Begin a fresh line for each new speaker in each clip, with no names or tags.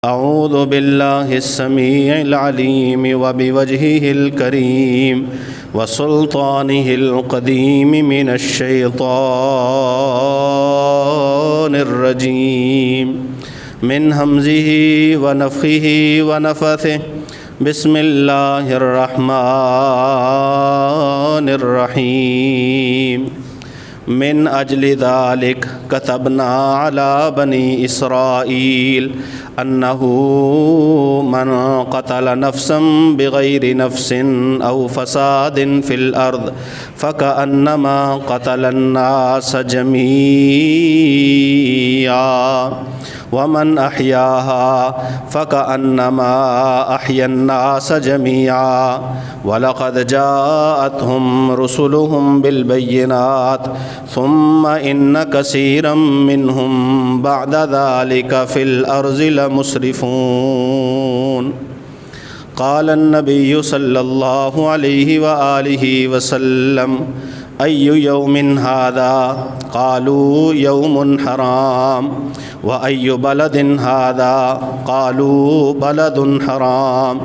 أعوذ بالله السميع العليم وبوجهه الكريم وسلطانه القديم من الشيطان الرجيم من همزه ونفخه ونفثه بسم الله الرحمن الرحيم من أجل ذلك كتبنا على بني إسرائيل أنه من قتل نفسا بغير نفس أو فساد في الأرض فكأنما قتل الناس جميعا ومن أحياها فكأنما أحيا الناس جميعا ولقد جاءتهم رسلهم بالبينات ثم إن كثيرا منهم بعد ذلك في الأرض لمسرفون. قال النبي صلى الله عليه وآله وسلم: أي يوم هذا؟ قالوا: يوم حرام. وأي بلد هذا؟ قالوا: بلد حرام.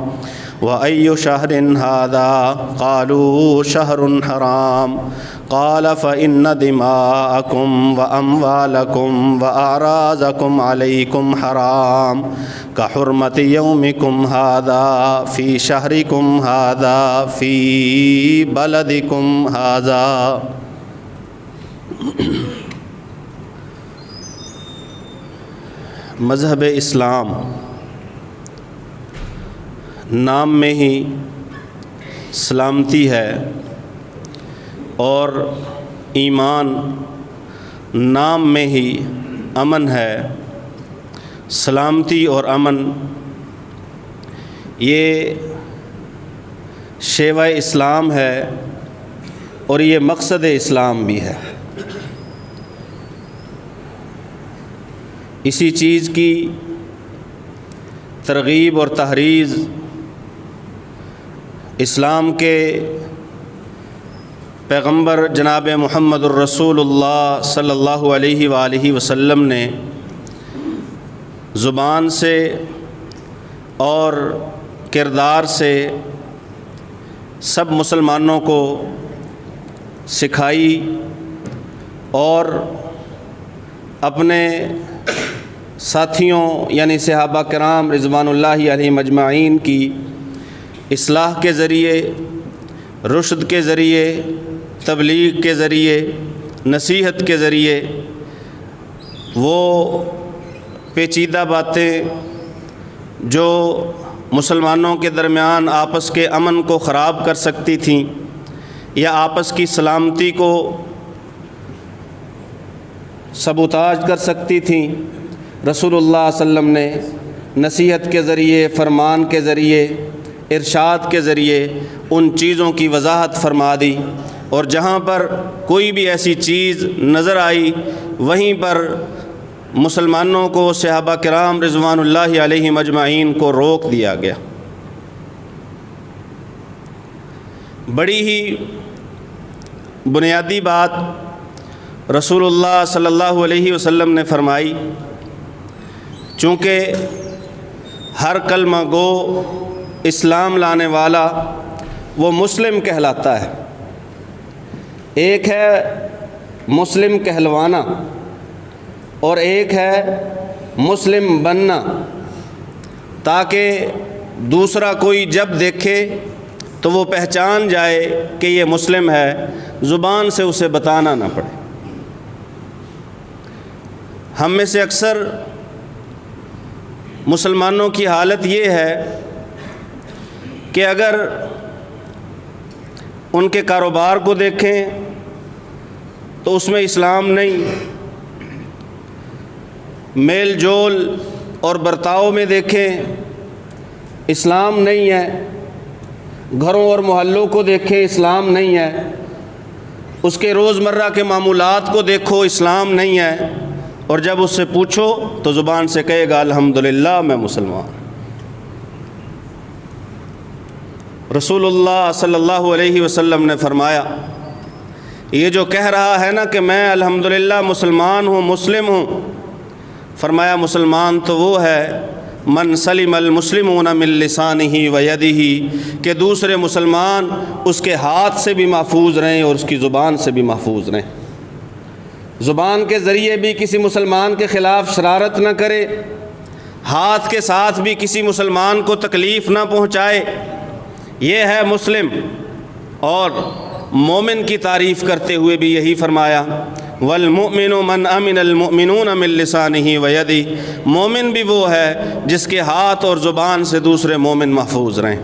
وأي شهر هذا؟ قالوا: شهر حرام. قال: فإن دماءكم وأموالكم وأعراضكم عليكم حرام كحرمة يومكم هذا في شهركم هذا في بلدكم هذا. مذہب اسلام نام میں ہی سلامتی ہے اور ایمان نام میں ہی امن ہے. سلامتی اور امن یہ شیوہ اسلام ہے اور یہ مقصد اسلام بھی ہے. اسی چیز کی ترغیب اور تحریض اسلام کے پیغمبر جناب محمد الرسول اللہ صلی اللہ علیہ وآلہ وسلم نے زبان سے اور کردار سے سب مسلمانوں کو سکھائی اور اپنے ساتھیوں یعنی صحابہ کرام رضوان اللہ علیہم اجمعین کی اصلاح کے ذریعے، رشد کے ذریعے، تبلیغ کے ذریعے، نصیحت کے ذریعے وہ پیچیدہ باتیں جو مسلمانوں کے درمیان آپس کے امن کو خراب کر سکتی تھیں یا آپس کی سلامتی کو سبوتاج کر سکتی تھیں، رسول اللہ صلی اللہ علیہ وسلم نے نصیحت کے ذریعے، فرمان کے ذریعے، ارشاد کے ذریعے ان چیزوں کی وضاحت فرما دی، اور جہاں پر کوئی بھی ایسی چیز نظر آئی وہیں پر مسلمانوں کو، صحابہ کرام رضوان اللہ علیہم اجمعین کو روک دیا گیا. بڑی ہی بنیادی بات رسول اللہ صلی اللہ علیہ وسلم نے فرمائی، چونکہ ہر کلمہ گو اسلام لانے والا وہ مسلم کہلاتا ہے. ایک ہے مسلم کہلوانا اور ایک ہے مسلم بننا، تاکہ دوسرا کوئی جب دیکھے تو وہ پہچان جائے کہ یہ مسلم ہے، زبان سے اسے بتانا نہ پڑے. ہم میں سے اکثر مسلمانوں کی حالت یہ ہے کہ اگر ان کے کاروبار کو دیکھیں تو اس میں اسلام نہیں، میل جول اور برتاؤ میں دیکھیں اسلام نہیں ہے، گھروں اور محلوں کو دیکھیں اسلام نہیں ہے، اس کے روزمرہ کے معمولات کو دیکھو اسلام نہیں ہے، اور جب اس سے پوچھو تو زبان سے کہے گا الحمدللہ میں مسلمان. رسول اللہ صلی اللہ علیہ وسلم نے فرمایا، یہ جو کہہ رہا ہے نا کہ میں الحمدللہ مسلمان ہوں، مسلم ہوں، فرمایا مسلمان تو وہ ہے من سلم المسلمون من لسانہ و یدہ، کہ دوسرے مسلمان اس کے ہاتھ سے بھی محفوظ رہیں اور اس کی زبان سے بھی محفوظ رہیں، زبان کے ذریعے بھی کسی مسلمان کے خلاف شرارت نہ کرے، ہاتھ کے ساتھ بھی کسی مسلمان کو تکلیف نہ پہنچائے۔ یہ ہے مسلم۔ اور مومن کی تعریف کرتے ہوئے بھی یہی فرمایا، والمؤمن من امن المؤمنون من لسانہ و یدہ، مومن بھی وہ ہے جس کے ہاتھ اور زبان سے دوسرے مومن محفوظ رہیں۔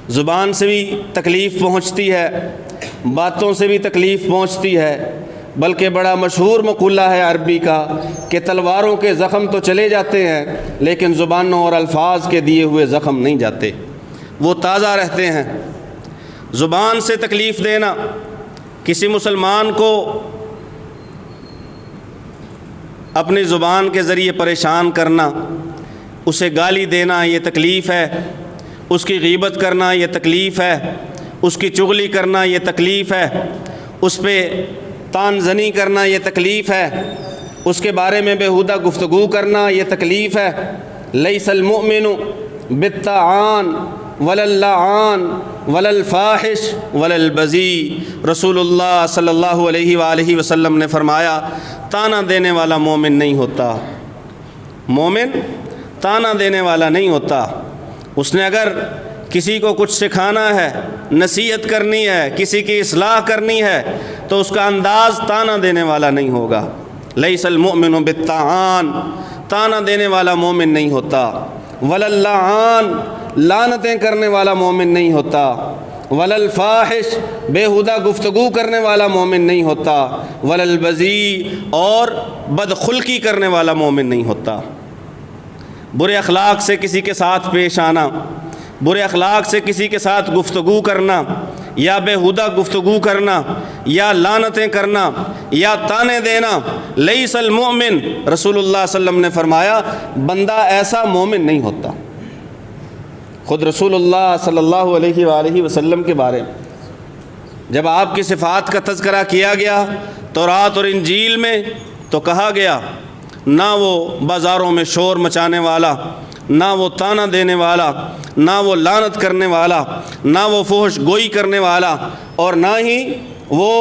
زبان سے بھی تکلیف پہنچتی ہے، باتوں سے بھی تکلیف پہنچتی ہے، بلکہ بڑا مشہور مقولہ ہے عربی کا کہ تلواروں کے زخم تو چلے جاتے ہیں لیکن زبانوں اور الفاظ کے دیے ہوئے زخم نہیں جاتے، وہ تازہ رہتے ہیں۔ زبان سے تکلیف دینا، کسی مسلمان کو اپنی زبان کے ذریعے پریشان کرنا، اسے گالی دینا یہ تکلیف ہے، اس کی غیبت کرنا یہ تکلیف ہے، اس کی چغلی کرنا یہ تکلیف ہے، اس پہ طعن زنی کرنا یہ تکلیف ہے، اس کے بارے میں بیہودہ گفتگو کرنا یہ تکلیف ہے۔ لیس المؤمن بالطعان ولا اللعان ولا الفاحش ولا البذی، رسول اللہ صلی اللہ علیہ وآلہ وسلم نے فرمایا طعنہ دینے والا مومن نہیں ہوتا، مومن طعنہ دینے والا نہیں ہوتا۔ اس نے اگر کسی کو کچھ سکھانا ہے، نصیحت کرنی ہے، کسی کی اصلاح کرنی ہے تو اس کا انداز طعنہ دینے والا نہیں ہوگا۔ لیس المؤمن بالطعان، طعنہ دینے والا مومن نہیں ہوتا، ولا اللعان، لعنتیں کرنے والا مومن نہیں ہوتا، ولا الفاحش، بیہودہ گفتگو کرنے والا مومن نہیں ہوتا، ولا البذی، اور بدخلقی کرنے والا مومن نہیں ہوتا۔ برے اخلاق سے کسی کے ساتھ پیش آنا، برے اخلاق سے کسی کے ساتھ گفتگو کرنا، یا بیہودہ گفتگو کرنا، یا لعنتیں کرنا، یا طعنے دینا، لیس المؤمن، رسول اللہ صلی اللہ علیہ وسلم نے فرمایا بندہ ایسا مومن نہیں ہوتا۔ خود رسول اللہ صلی اللہ علیہ وآلہ وسلم کے بارے میں جب آپ کی صفات کا تذکرہ کیا گیا تورات اور انجیل میں، تو کہا گیا نہ وہ بازاروں میں شور مچانے والا، نہ وہ طعنہ دینے والا، نہ وہ لعنت کرنے والا، نہ وہ فحش گوئی کرنے والا، اور نہ ہی وہ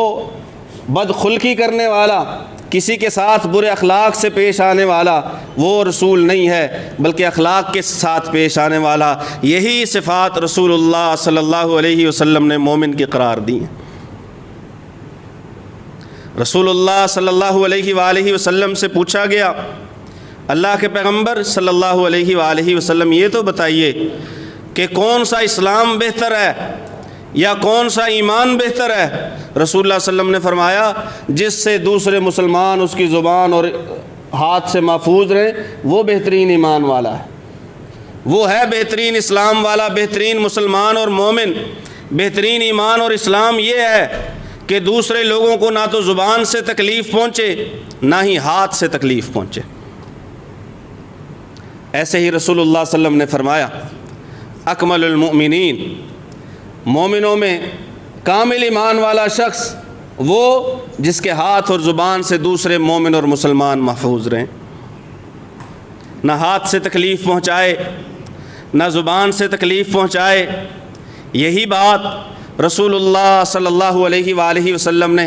بدخلقی کرنے والا، کسی کے ساتھ برے اخلاق سے پیش آنے والا، وہ رسول نہیں ہے، بلکہ اخلاق کے ساتھ پیش آنے والا۔ یہی صفات رسول اللہ صلی اللہ علیہ وسلم نے مومن کی قرار دی ہیں۔ رسول اللہ صلی اللہ علیہ وآلہ وسلم سے پوچھا گیا، اللہ کے پیغمبر صلی اللہ علیہ وآلہ وسلم یہ تو بتائیے کہ کون سا اسلام بہتر ہے یا کون سا ایمان بہتر ہے؟ رسول اللہ صلی اللہ علیہ وسلم نے فرمایا جس سے دوسرے مسلمان اس کی زبان اور ہاتھ سے محفوظ رہیں وہ بہترین ایمان والا ہے، وہ ہے بہترین اسلام والا، بہترین مسلمان اور مومن۔ بہترین ایمان اور اسلام یہ ہے کہ دوسرے لوگوں کو نہ تو زبان سے تکلیف پہنچے نہ ہی ہاتھ سے تکلیف پہنچے۔ ایسے ہی رسول اللہ صلی اللہ علیہ وسلم نے فرمایا اکمل المؤمنین، مومنوں میں کامل ایمان والا شخص وہ جس کے ہاتھ اور زبان سے دوسرے مومن اور مسلمان محفوظ رہیں، نہ ہاتھ سے تکلیف پہنچائے نہ زبان سے تکلیف پہنچائے۔ یہی بات رسول اللہ صلی اللہ علیہ وآلہ وسلم نے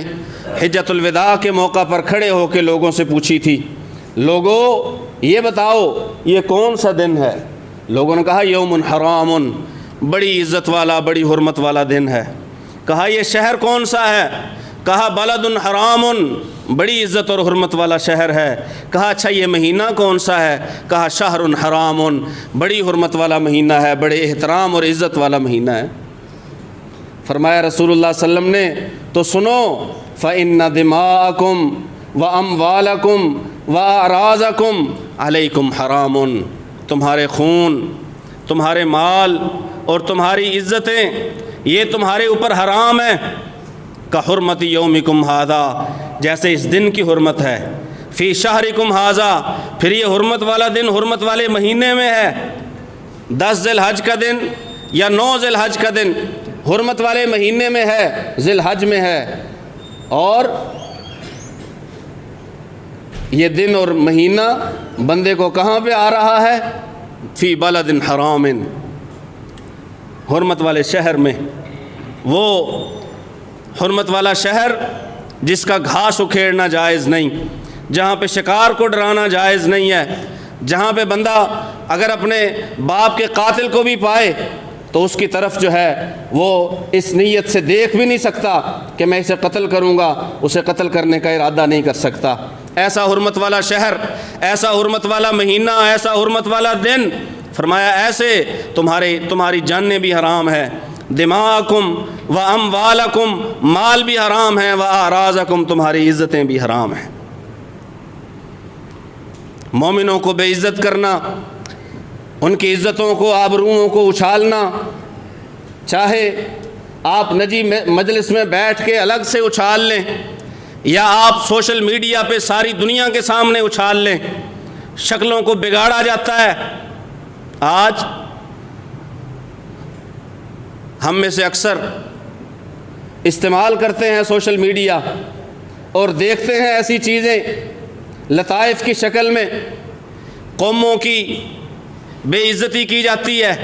حجۃ الوداع کے موقع پر کھڑے ہو کے لوگوں سے پوچھی تھی، لوگوں یہ بتاؤ یہ کون سا دن ہے؟ لوگوں نے کہا یوم حرام، بڑی عزت والا بڑی حرمت والا دن ہے۔ کہا یہ شہر کون سا ہے؟ کہا بلد حرام، بڑی عزت اور حرمت والا شہر ہے۔ کہا اچھا یہ مہینہ کون سا ہے؟ کہا شہر حرام، بڑی حرمت والا مہینہ ہے، بڑے احترام اور عزت والا مہینہ ہے۔ فرمایا رسول اللہ صلی اللہ علیہ وسلم نے تو سنو، فَإِنَّ دِمَاءَكُمْ وَأَمْوَالَكُمْ وَأَعْرَاضَكُمْ عَلَيْكُمْ حَرَامٌ، تمہارے خون، تمہارے مال اور تمہاری عزتیں یہ تمہارے اوپر حرام ہیں، کحرمت یومکم ھذا، جیسے اس دن کی حرمت ہے، فی شہرکم ھذا، پھر یہ حرمت والا دن حرمت والے مہینے میں ہے، 10 ذی الحج کا دن یا 9 ذی الحج کا دن حرمت والے مہینے میں ہے، ذی الحج میں ہے، اور یہ دن اور مہینہ بندے کو کہاں پہ آ رہا ہے؟ فی بلد حرام، حرمت والے شہر میں۔ وہ حرمت والا شہر جس کا گھاس اکھیڑنا جائز نہیں، جہاں پہ شکار کو ڈرانا جائز نہیں ہے، جہاں پہ بندہ اگر اپنے باپ کے قاتل کو بھی پائے تو اس کی طرف جو ہے وہ اس نیت سے دیکھ بھی نہیں سکتا کہ میں اسے قتل کروں گا، اسے قتل کرنے کا ارادہ نہیں کر سکتا۔ ایسا حرمت والا شہر، ایسا حرمت والا مہینہ، ایسا حرمت والا دن، فرمایا ایسے تمہاری جانیں بھی حرام ہے، دماءکم و اموالکم، مال بھی حرام ہے، و اعراضکم، تمہاری عزتیں بھی حرام ہیں۔ مومنوں کو بے عزت کرنا، ان کی عزتوں کو، آبروؤں کو اچھالنا، چاہے آپ نجی مجلس میں بیٹھ کے الگ سے اچھال لیں یا آپ سوشل میڈیا پہ ساری دنیا کے سامنے اچھال لیں، شکلوں کو بگاڑا جاتا ہے۔ آج ہم میں سے اکثر استعمال کرتے ہیں سوشل میڈیا اور دیکھتے ہیں ایسی چیزیں لطائف کی شکل میں، قوموں کی بے عزتی کی جاتی ہے،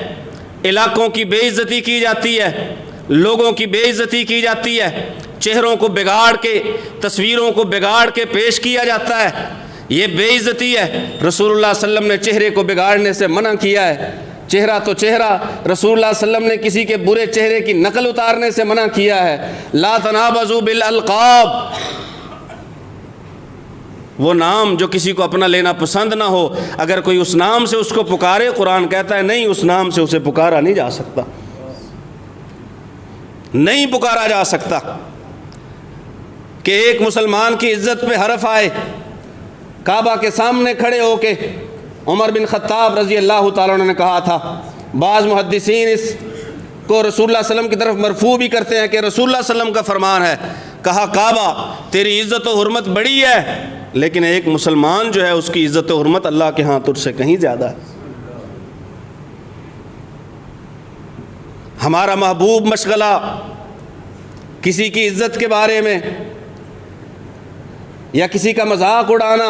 علاقوں کی بے عزتی کی جاتی ہے، لوگوں کی بے عزتی کی جاتی ہے، چہروں کو بگاڑ کے، تصویروں کو بگاڑ کے پیش کیا جاتا ہے۔ یہ بے عزتی ہے۔ رسول اللہ صلی اللہ علیہ وسلم نے چہرے کو بگاڑنے سے منع کیا ہے۔ چہرہ تو چہرہ، رسول اللہ صلی اللہ علیہ وسلم نے کسی کے برے چہرے کی نقل اتارنے سے منع کیا ہے۔ لا تنابزوا بالالقاب، وہ نام جو کسی کو اپنا لینا پسند نہ ہو، اگر کوئی اس نام سے اس کو پکارے، قرآن کہتا ہے نہیں، اس نام سے اسے پکارا نہیں جا سکتا، نہیں پکارا جا سکتا۔ کہ ایک مسلمان کی عزت پہ حرف آئے، کعبہ کے سامنے کھڑے ہو کے عمر بن خطاب رضی اللہ تعالیٰ عنہ نے کہا تھا، بعض محدثین اس کو رسول اللہ صلی اللہ علیہ وسلم کی طرف مرفوع بھی کرتے ہیں کہ رسول اللہ صلی اللہ علیہ وسلم کا فرمان ہے، کہا کعبہ تیری عزت و حرمت بڑی ہے، لیکن ایک مسلمان جو ہے اس کی عزت و حرمت اللہ کے ہاں تجھ سے کہیں زیادہ ہے۔ ہمارا محبوب مشغلہ کسی کی عزت کے بارے میں یا کسی کا مذاق اڑانا،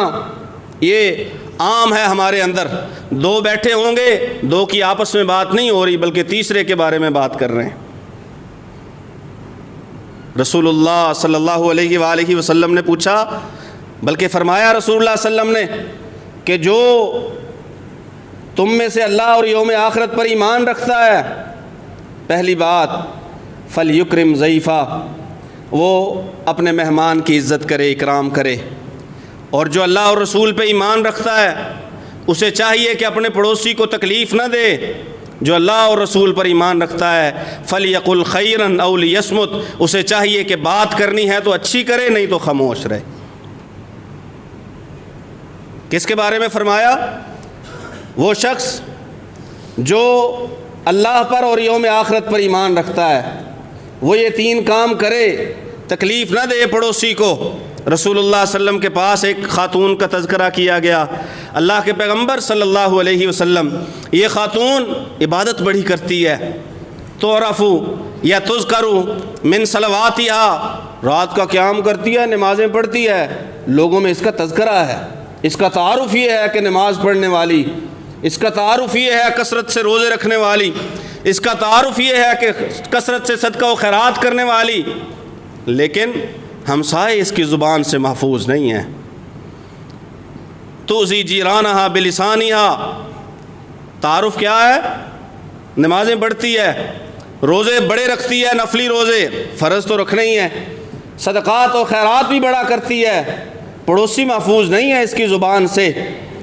یہ عام ہے ہمارے اندر۔ دو بیٹھے ہوں گے، دو کی آپس میں بات نہیں ہو رہی بلکہ تیسرے کے بارے میں بات کر رہے ہیں۔ رسول اللہ صلی اللہ علیہ وآلہ وسلم نے پوچھا، بلکہ فرمایا رسول اللہ صلی اللہ علیہ وسلم نے کہ جو تم میں سے اللہ اور یوم آخرت پر ایمان رکھتا ہے، پہلی بات فَلْيُكْرِمْ ضَيْفَهُ، وہ اپنے مہمان کی عزت کرے، اکرام کرے۔ اور جو اللہ اور رسول پہ ایمان رکھتا ہے اسے چاہیے کہ اپنے پڑوسی کو تکلیف نہ دے۔ جو اللہ اور رسول پر ایمان رکھتا ہے فَلْيَقُلْ خَيْرًا أَوْ لِيَصْمُتْ، اسے چاہیے کہ بات کرنی ہے تو اچھی کرے، نہیں تو خاموش رہے۔ کس کے بارے میں فرمایا؟ وہ شخص جو اللہ پر اور یوم آخرت پر ایمان رکھتا ہے، وہ یہ تین کام کرے، تکلیف نہ دے پڑوسی کو۔ رسول اللہ صلی اللہ علیہ وسلم کے پاس ایک خاتون کا تذکرہ کیا گیا، اللہ کے پیغمبر صلی اللہ علیہ وسلم، یہ خاتون عبادت بڑی کرتی ہے، تعرف یا تذکر من صلواتہا، رات کا قیام کرتی ہے، نمازیں پڑھتی ہے، لوگوں میں اس کا تذکرہ ہے، اس کا تعارف یہ ہے کہ نماز پڑھنے والی، اس کا تعارف یہ ہے کثرت سے روزے رکھنے والی، اس کا تعارف یہ ہے کہ کثرت سے صدقہ و خیرات کرنے والی، لیکن ہمسائے اس کی زبان سے محفوظ نہیں ہیں۔ تؤذی جیرانہا بلسانہا، تعارف کیا ہے؟ نمازیں پڑھتی ہے، روزے بڑے رکھتی ہے، نفلی روزے، فرض تو رکھنے ہی ہیں، صدقات و خیرات بھی بڑا کرتی ہے، پڑوسی محفوظ نہیں ہے اس کی زبان سے۔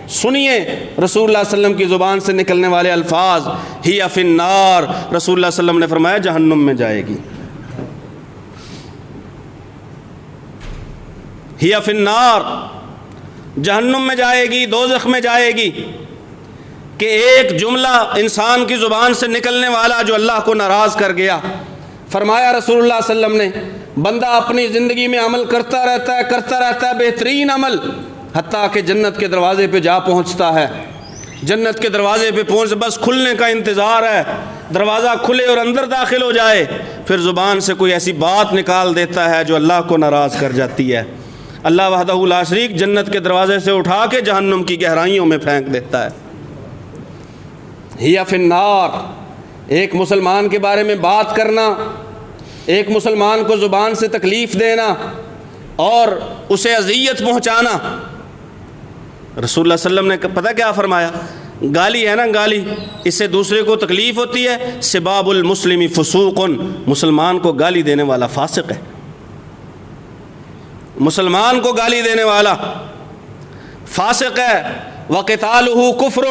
سنیے رسول اللہ صلی اللہ علیہ وسلم کی زبان سے نکلنے والے الفاظ، ہی فی النار، رسول اللہ صلی اللہ علیہ وسلم نے فرمایا جہنم میں جائے گی، ہی فی النار، جہنم میں جائے گی، دوزخ میں جائے گی۔ کہ ایک جملہ انسان کی زبان سے نکلنے والا جو اللہ کو ناراض کر گیا، فرمایا رسول اللہ صلی اللہ علیہ وسلم نے بندہ اپنی زندگی میں عمل کرتا رہتا ہے بہترین عمل، حتیٰ کہ جنت کے دروازے پہ جا پہنچتا ہے، جنت کے دروازے پہ پہنچ بس کھلنے کا انتظار ہے، دروازہ کھلے اور اندر داخل ہو جائے، پھر زبان سے کوئی ایسی بات نکال دیتا ہے جو اللہ کو ناراض کر جاتی ہے۔ اللہ وحدہ لا شریک جنت کے دروازے سے اٹھا کے جہنم کی گہرائیوں میں پھینک دیتا ہے۔ ہی فی النار، ایک مسلمان کے بارے میں بات کرنا، ایک مسلمان کو زبان سے تکلیف دینا اور اسے اذیت پہنچانا، رسول اللہ صلی اللہ علیہ وسلم نے پتہ کیا فرمایا؟ گالی ہے نا، گالی، اس سے دوسرے کو تکلیف ہوتی ہے۔ سباب المسلم فسوق، مسلمان کو گالی دینے والا فاسق ہے، مسلمان کو گالی دینے والا فاسق ہے۔ وقتالہ کفر،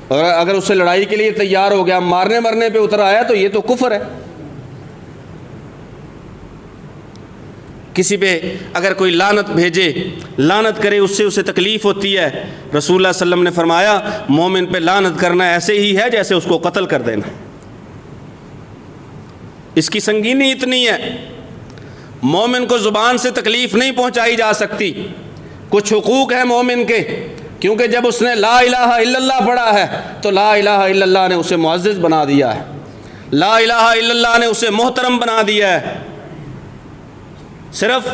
اور اگر اس سے لڑائی کے لیے تیار ہو گیا، مارنے مرنے پہ اتر آیا تو یہ تو کفر ہے۔ کسی پہ اگر کوئی لعنت بھیجے، لعنت کرے، اس سے اسے تکلیف ہوتی ہے، رسول اللہ صلی اللہ علیہ وسلم نے فرمایا مومن پہ لعنت کرنا ایسے ہی ہے جیسے اس کو قتل کر دینا۔ اس کی سنگینی اتنی ہے، مومن کو زبان سے تکلیف نہیں پہنچائی جا سکتی۔ کچھ حقوق ہیں مومن کے، کیونکہ جب اس نے لا الہ الا اللہ پڑھا ہے تو لا الہ الا اللہ نے اسے معزز بنا دیا ہے، لا الہ الا اللہ نے اسے محترم بنا دیا ہے۔ صرف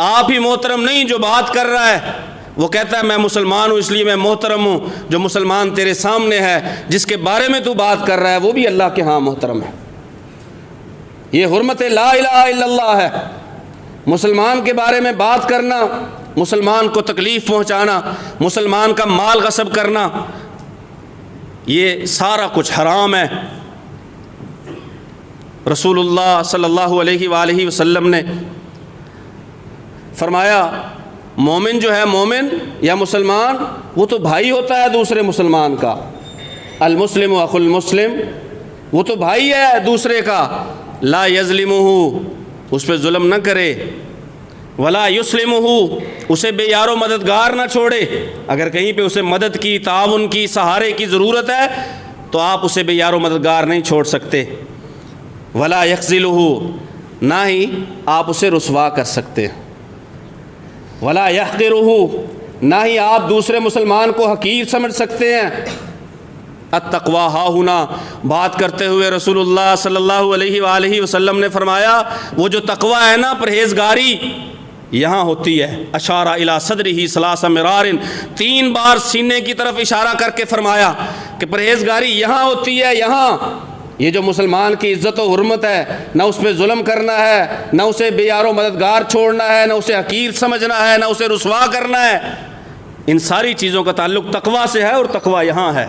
آپ ہی محترم نہیں، جو بات کر رہا ہے وہ کہتا ہے میں مسلمان ہوں اس لیے میں محترم ہوں، جو مسلمان تیرے سامنے ہے، جس کے بارے میں تو بات کر رہا ہے، وہ بھی اللہ کے ہاں محترم ہے۔ یہ حرمت لا الہ الا اللہ ہے۔ مسلمان کے بارے میں بات کرنا، مسلمان کو تکلیف پہنچانا، مسلمان کا مال غصب کرنا، یہ سارا کچھ حرام ہے۔ رسول اللہ صلی اللہ علیہ وآلہ وسلم نے فرمایا مومن جو ہے، مومن یا مسلمان، وہ تو بھائی ہوتا ہے دوسرے مسلمان کا۔ المسلم اخو المسلم، وہ تو بھائی ہے دوسرے کا۔ لا یظلمہ، اس پہ ظلم نہ کرے، ولا یسلمہ، اسے بے یار و مددگار نہ چھوڑے۔ اگر کہیں پہ اسے مدد کی، تعاون کی، سہارے کی ضرورت ہے تو آپ اسے بے یار و مددگار نہیں چھوڑ سکتے۔ ولا یخذلہ، نہ ہی آپ اسے رسوا کر سکتے۔ ولا یحقرہ، نہ ہی آپ دوسرے مسلمان کو حقیر سمجھ سکتے ہیں۔ التقویٰ ہاہنا، بات کرتے ہوئے رسول اللہ صلی اللہ علیہ وآلہ وسلم نے فرمایا وہ جو تقویٰ ہے نا، پرہیزگاری، یہاں ہوتی ہے۔ اشارہ الی صدرہ ثلاث مرار، 3 بار سینے کی طرف اشارہ کر کے فرمایا کہ پرہیزگاری یہاں ہوتی ہے، یہاں۔ یہ جو مسلمان کی عزت و حرمت ہے، نہ اس پہ ظلم کرنا ہے، نہ اسے بے یار و مددگار چھوڑنا ہے، نہ اسے حقیر سمجھنا ہے، نہ اسے رسوا کرنا ہے، ان ساری چیزوں کا تعلق تقویٰ سے ہے، اور تقویٰ یہاں ہے۔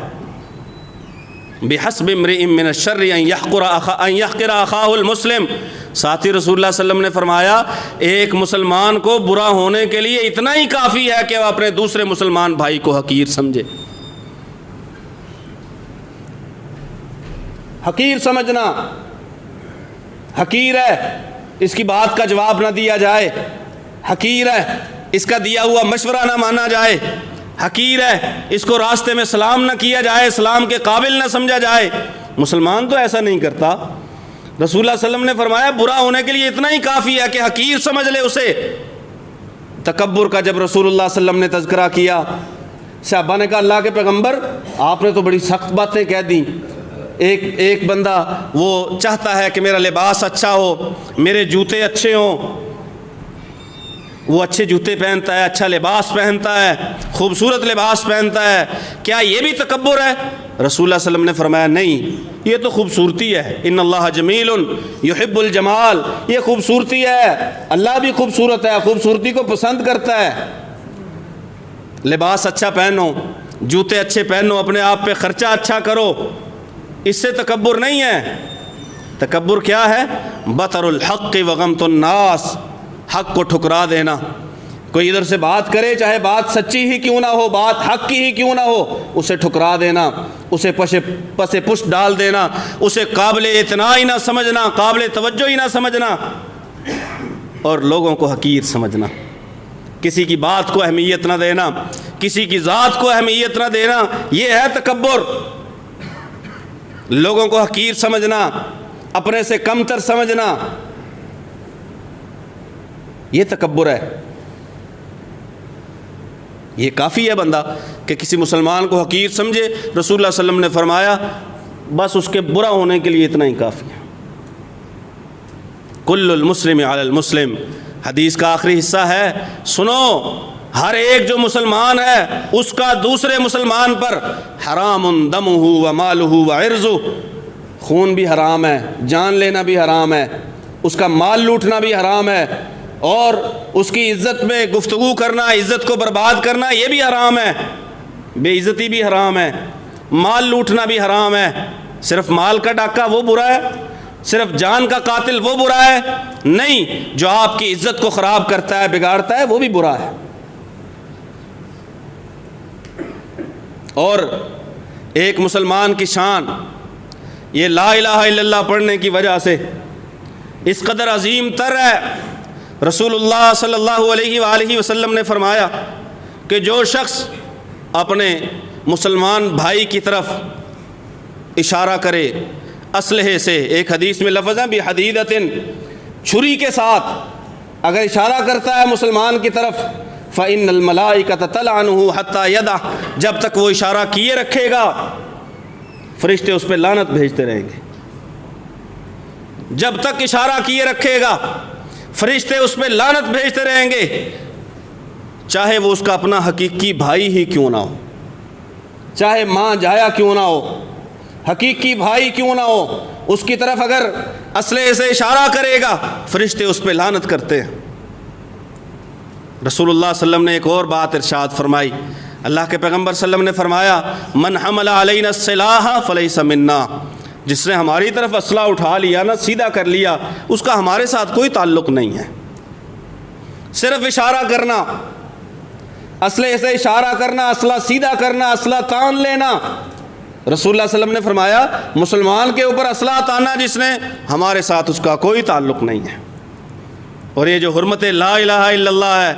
بحسب امرئ من الشر ان یحقر اخاہ المسلم، ساتھی رسول اللہ صلی اللہ علیہ وسلم نے فرمایا ایک مسلمان کو برا ہونے کے لیے اتنا ہی کافی ہے کہ وہ اپنے دوسرے مسلمان بھائی کو حقیر سمجھے۔ حقیر سمجھنا، حقیر ہے، اس کی بات کا جواب نہ دیا جائے، حقیر ہے، اس کا دیا ہوا مشورہ نہ مانا جائے، حقیر ہے، اس کو راستے میں سلام نہ کیا جائے، سلام کے قابل نہ سمجھا جائے۔ مسلمان تو ایسا نہیں کرتا۔ رسول اللہ صلی اللہ علیہ وسلم نے فرمایا برا ہونے کے لیے اتنا ہی کافی ہے کہ حقیر سمجھ لے اسے۔ تکبر کا جب رسول اللہ صلی اللہ علیہ وسلم نے تذکرہ کیا، صحابہ نے کہا اللہ کے پیغمبر آپ نے تو بڑی سخت باتیں کہہ دیں۔ ایک بندہ وہ چاہتا ہے کہ میرا لباس اچھا ہو، میرے جوتے اچھے ہوں، وہ اچھے جوتے پہنتا ہے، اچھا لباس پہنتا ہے، خوبصورت لباس پہنتا ہے، کیا یہ بھی تکبر ہے؟ رسول اللہ صلی اللہ علیہ وسلم نے فرمایا نہیں، یہ تو خوبصورتی ہے۔ ان اللہ جمیل یحب الجمال، یہ خوبصورتی ہے، اللہ بھی خوبصورت ہے، خوبصورتی کو پسند کرتا ہے۔ لباس اچھا پہنو، جوتے اچھے پہنو، اپنے آپ پہ خرچہ اچھا کرو، اس سے تکبر نہیں ہے۔ تکبر کیا ہے؟ بطر الحق وغمط الناس، حق کو ٹھکرا دینا۔ کوئی ادھر سے بات کرے، چاہے بات سچی ہی کیوں نہ ہو، بات حق کی ہی کیوں نہ ہو، اسے ٹھکرا دینا، اسے پس پشت ڈال دینا، اسے قابل اعتنا ہی نہ سمجھنا، قابل توجہ ہی نہ سمجھنا، اور لوگوں کو حقیر سمجھنا، کسی کی بات کو اہمیت نہ دینا، کسی کی ذات کو اہمیت نہ دینا، یہ ہے تکبر۔ لوگوں کو حقیر سمجھنا، اپنے سے کمتر سمجھنا، یہ تکبر ہے۔ یہ کافی ہے بندہ کہ کسی مسلمان کو حقیر سمجھے، رسول اللہ صلی اللہ علیہ وسلم نے فرمایا بس اس کے برا ہونے کے لیے اتنا ہی کافی ہے۔ کل المسلم علی المسلم حدیث کا آخری حصہ ہے، سنو، ہر ایک جو مسلمان ہے اس کا دوسرے مسلمان پر حرام دمہ و مالہ و عرضہ، خون بھی حرام ہے، جان لینا بھی حرام ہے، اس کا مال لوٹنا بھی حرام ہے، اور اس کی عزت میں گفتگو کرنا، عزت کو برباد کرنا یہ بھی حرام ہے، بے عزتی بھی حرام ہے، مال لوٹنا بھی حرام ہے۔ صرف مال کا ڈاکہ وہ برا ہے، صرف جان کا قاتل وہ برا ہے؟ نہیں، جو آپ کی عزت کو خراب کرتا ہے، بگاڑتا ہے، وہ بھی برا ہے۔ اور ایک مسلمان کی شان یہ لا الہ الا اللہ پڑھنے کی وجہ سے اس قدر عظیم تر ہے۔ رسول اللہ صلی اللہ علیہ وآلہ وسلم نے فرمایا کہ جو شخص اپنے مسلمان بھائی کی طرف اشارہ کرے اسلحے سے، ایک حدیث میں لفظ ہے بحدیدۃ، چھری کے ساتھ اگر اشارہ کرتا ہے مسلمان کی طرف، فإن الملائکۃ تلعنہ حتی یدع، جب تک وہ اشارہ کیے رکھے گا فرشتے اس پہ لعنت بھیجتے رہیں گے، جب تک اشارہ کیے رکھے گا فرشتے اس پہ لعنت بھیجتے رہیں گے، چاہے وہ اس کا اپنا حقیقی بھائی ہی کیوں نہ ہو، چاہے ماں جایا کیوں نہ ہو، حقیقی بھائی کیوں نہ ہو، اس کی طرف اگر اسلحے سے اشارہ کرے گا فرشتے اس پہ لعنت کرتے ہیں۔ رسول اللہ صلی اللہ علیہ وسلم نے ایک اور بات ارشاد فرمائی، اللہ کے پیغمبر صلی اللہ علیہ وسلم نے فرمایا من حمل علینا السلاح فلیس منا، جس نے ہماری طرف اسلحہ اٹھا لیا نا، سیدھا کر لیا، اس کا ہمارے ساتھ کوئی تعلق نہیں ہے۔ صرف اشارہ کرنا، اسلحے سے اشارہ کرنا، اسلحہ سیدھا کرنا، اسلحہ تان لینا، رسول اللہ صلی اللہ علیہ وسلم نے فرمایا مسلمان کے اوپر اسلحہ تانا جس نے، ہمارے ساتھ اس کا کوئی تعلق نہیں ہے۔ اور یہ جو حرمت لا الہ الا اللہ ہے،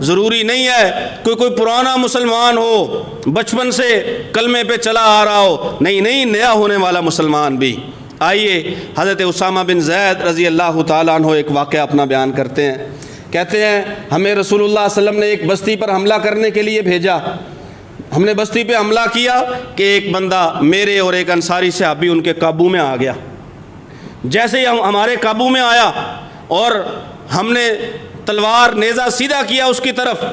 ضروری نہیں ہے کوئی پرانا مسلمان ہو، بچپن سے کلمے پہ چلا آ رہا ہو، نہیں، نیا ہونے والا مسلمان بھی۔ آئیے حضرت اسامہ بن زید رضی اللہ تعالیٰ عنہ ایک واقعہ اپنا بیان کرتے ہیں، کہتے ہیں ہمیں رسول اللہ صلی اللہ علیہ وسلم نے ایک بستی پر حملہ کرنے کے لیے بھیجا، ہم نے بستی پہ حملہ کیا کہ ایک بندہ میرے اور ایک انصاری صحابی ان کے قابو میں آ گیا۔ جیسے ہی ہمارے قابو میں آیا اور ہم نے تلوار نیزہ سیدھا کیا اس کی طرف،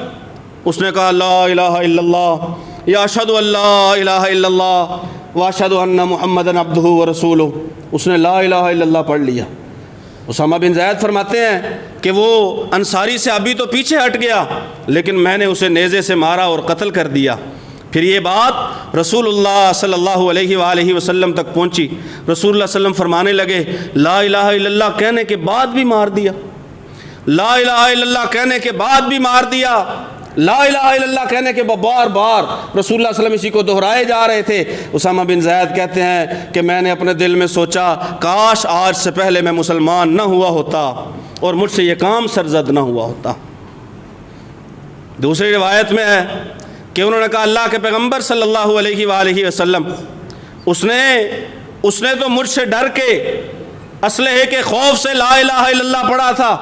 اس نے کہا لا الہ الا اللہ یا اشہد ان لا الہ الا اللہ واشہد ان محمدًا عبدہ ورسولہ، اس نے لا الہ الا اللہ پڑھ لیا۔ اسامہ بن زید فرماتے ہیں کہ وہ انصاری صحابی تو پیچھے ہٹ گیا لیکن میں نے اسے نیزے سے مارا اور قتل کر دیا۔ پھر یہ بات رسول اللہ صلی اللہ علیہ وآلہ وسلم تک پہنچی، رسول اللہ صلی اللہ علیہ وسلم فرمانے لگے لا الہ الا اللہ کہنے کے بعد بھی مار دیا، لا الہ الا اللہ کہنے کے بعد بھی مار دیا، لا الہ الا اللہ کہنے کے بار بار رسول اللہ صلی اللہ علیہ وسلم اسی کو دہرائے جا رہے تھے۔ اسامہ بن زید کہتے ہیں کہ میں نے اپنے دل میں سوچا کاش آج سے پہلے میں مسلمان نہ ہوا ہوتا اور مجھ سے یہ کام سرزد نہ ہوا ہوتا۔ دوسری روایت میں ہے کہ انہوں نے کہا اللہ کے پیغمبر صلی اللہ علیہ وآلہ وسلم اس نے تو مجھ سے ڈر کے اسلحے کے خوف سے لا الہ الا اللہ پڑھا تھا۔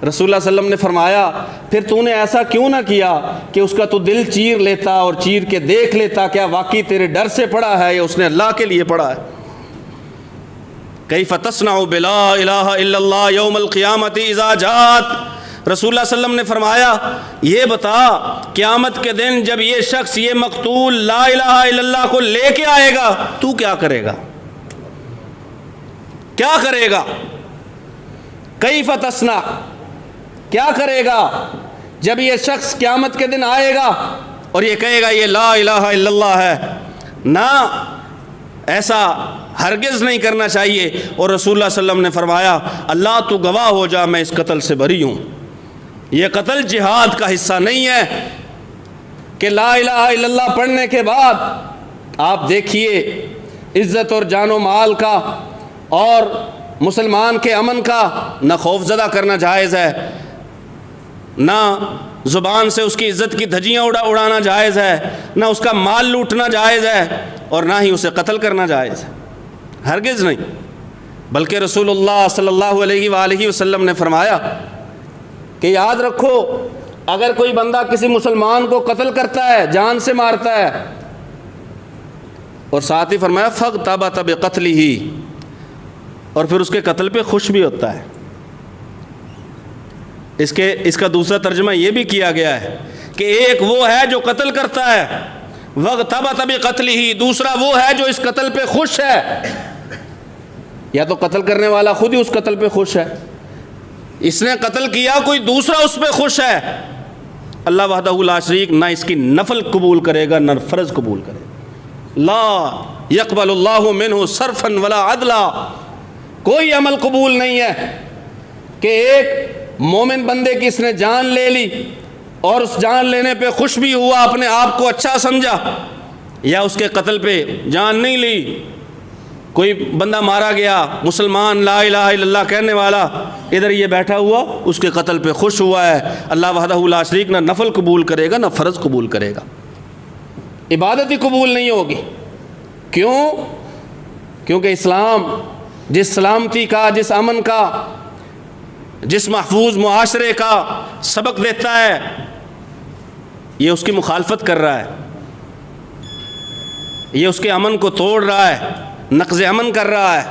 رسول اللہ صلی اللہ علیہ وسلم نے فرمایا پھر تو نے ایسا کیوں نہ کیا کہ اس کا تو دل چیر لیتا اور چیر کے دیکھ لیتا کیا واقعی تیرے ڈر سے پڑھا ہے یا اس نے اللہ کے لیے پڑھا ہے۔ کیف تصنع بلا الہ الا اللہ یوم القیامت اذا جاءت، رسول اللہ صلی اللہ علیہ وسلم نے فرمایا یہ بتا قیامت کے دن جب یہ شخص یہ مقتول لا الہ الا اللہ کو لے کے آئے گا تو کیا کرے گا، کیا کرے گا؟ کیف تصنع، کیا کرے گا جب یہ شخص قیامت کے دن آئے گا اور یہ کہے گا یہ لا الہ الا اللہ ہے؟ نہ، ایسا ہرگز نہیں کرنا چاہیے۔ اور رسول اللہ صلی اللہ علیہ وسلم نے فرمایا اللہ تو گواہ ہو جا میں اس قتل سے بری ہوں، یہ قتل جہاد کا حصہ نہیں ہے کہ لا الہ الا اللہ پڑھنے کے بعد آپ دیکھیے عزت اور جان و مال کا اور مسلمان کے امن کا نہ خوف زدہ کرنا جائز ہے، نہ زبان سے اس کی عزت کی دھجیاں اڑانا جائز ہے، نہ اس کا مال لوٹنا جائز ہے اور نہ ہی اسے قتل کرنا جائز ہے، ہرگز نہیں۔ بلکہ رسول اللہ صلی اللہ علیہ وآلہ وسلم نے فرمایا کہ یاد رکھو اگر کوئی بندہ کسی مسلمان کو قتل کرتا ہے، جان سے مارتا ہے، اور ساتھ ہی فرمایا فاغتبط بقتلہ، اور پھر اس کے قتل پہ خوش بھی ہوتا ہے، اس کا دوسرا ترجمہ یہ بھی کیا گیا ہے کہ ایک وہ ہے جو قتل کرتا ہے وَاغْتَبَطَ بِقَتْلِهِ، دوسرا وہ ہے جو اس قتل پہ خوش ہے. یا تو قتل کرنے والا خود ہی اس قتل پہ خوش ہے، اس نے قتل کیا، کوئی دوسرا اس پہ خوش ہے. اللہ وحدہ لا شریک نہ اس کی نفل قبول کرے گا نہ فرض قبول کرے گا. لا یقبل اللہ منہ صرفا ولا عدلا، کوئی عمل قبول نہیں ہے کہ ایک مومن بندے کی اس نے جان لے لی اور اس جان لینے پہ خوش بھی ہوا، اپنے آپ کو اچھا سمجھا، یا اس کے قتل پہ جان نہیں لی. کوئی بندہ مارا گیا مسلمان لا الہ الا اللہ کہنے والا، ادھر یہ بیٹھا ہوا اس کے قتل پہ خوش ہوا ہے. اللہ وحدہ لا شریک نہ نفل قبول کرے گا نہ فرض قبول کرے گا، عبادت ہی قبول نہیں ہوگی. کیوں؟ کیونکہ اسلام جس سلامتی کا، جس امن کا، جس محفوظ معاشرے کا سبق دیتا ہے، یہ اس کی مخالفت کر رہا ہے، یہ اس کے امن کو توڑ رہا ہے، نقض امن کر رہا ہے.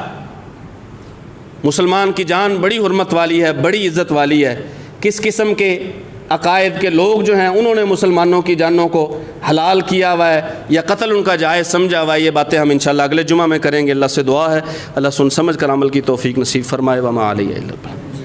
مسلمان کی جان بڑی حرمت والی ہے، بڑی عزت والی ہے. کس قسم کے عقائد کے لوگ جو ہیں انہوں نے مسلمانوں کی جانوں کو حلال کیا ہوا ہے یا قتل ان کا جائز سمجھا ہوا ہے، یہ باتیں ہم انشاءاللہ اگلے جمعہ میں کریں گے. اللہ سے دعا ہے اللہ سن سمجھ کر عمل کی توفیق نصیب فرمائے. وما علیہ الا البلاغ.